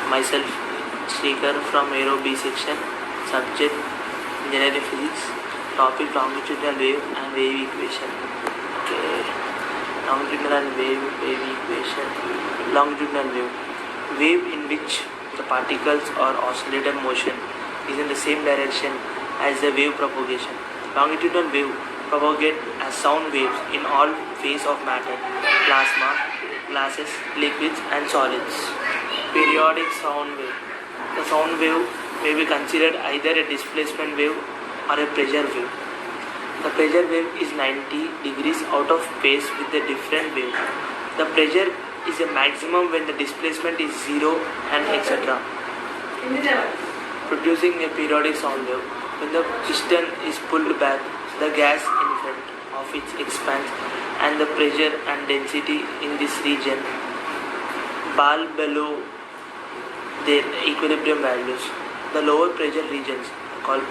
Myself, Shrikar from Aero B section, subject Engineering Physics, topic longitudinal wave and wave equation. Okay, longitudinal wave equation. Longitudinal wave in which the particles or oscillator motion is in the same direction as the wave propagation. Longitudinal wave propagate as sound waves in all phase of matter, plasma, gases, liquids and solids. Periodic sound wave. The sound wave may be considered either a displacement wave or a pressure wave. The pressure wave is 90 degrees out of phase with the different wave. The pressure is a maximum when the displacement is 0 and etc. Producing a periodic sound wave. When the piston is pulled back, the gas in front of it expands and the pressure and density in this region fall below their equilibrium values. The lower pressure regions called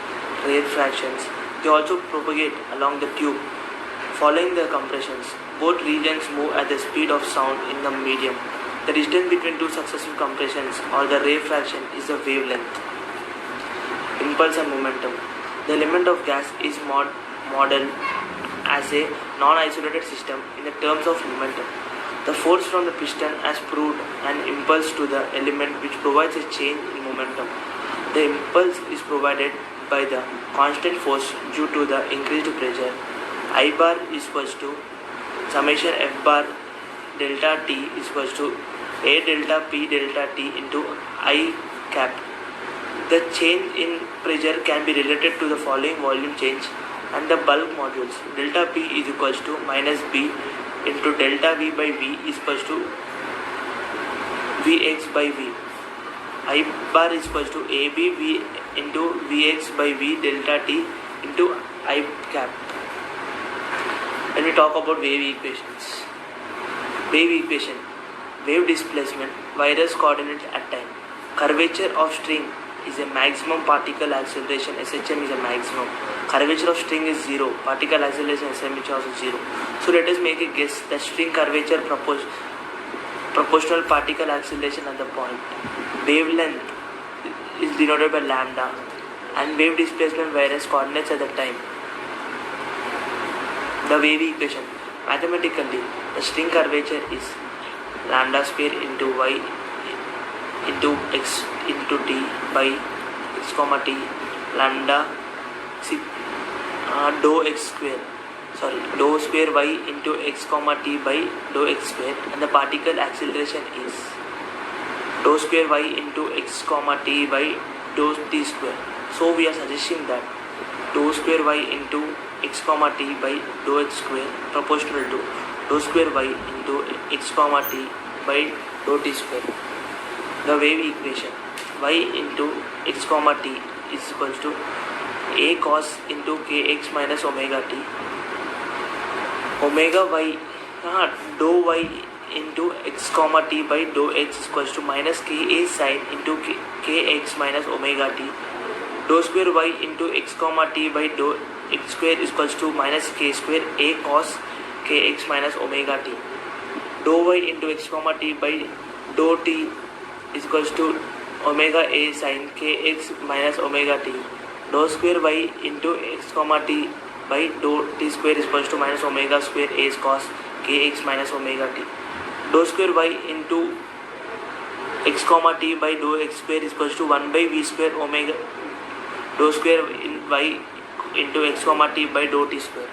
rarefactions. They also propagate along the tube following the compressions. Both regions move at the speed of sound in the medium. The distance between two successive compressions or the rarefaction is the wavelength. Impulse and momentum. The element of gas is modeled as a non-isolated system in the terms of momentum. The force from the piston has proved an impulse to the element which provides a change in momentum. The impulse is provided by the constant force due to the increased pressure. I bar is equal to summation F bar delta T is equal to A delta P delta T into I cap. The change in pressure can be related to the following volume change and the bulk modules. Delta P is equal to minus B into delta V by V is equal to Vx by V. I bar is equal to AB V into Vx by V delta T into I cap. When we talk about wave equations. Wave equation. Wave displacement, virus coordinates at time. Curvature of string is a maximum particle acceleration, SHM is a maximum. Curvature of string is 0, particle acceleration SHM is also 0. So let us make a guess that string curvature proportional particle acceleration at the point. Wavelength is denoted by lambda and wave displacement virus coordinates at the time. The wave equation. Mathematically, the string curvature is lambda square into y into x into t by x comma t lambda dou x square dou square y into x comma t by dou x square, and the particle acceleration is dou square y into x comma t by dou t square. So we are suggesting that dou square y into x comma t by dou x square proportional to dou square y into x comma t by dou t square. The wave equation. Y into x comma t is equal to a cos into kx minus omega t. Omega y dou y into x comma t by dou x is equal to minus ka sin into kx minus omega t. Dou square y into x comma t by dou x square is equal to minus k square a cos kx minus omega t. Dou y into x comma t by dou t is equal to omega a sin kx minus omega t. Dou square y into x comma t by dou t square is equal to minus omega square a cos kx minus omega t. Dou square y into x comma t by dou x square is equal to 1 by v square omega dou square in y into x comma t by dou t square.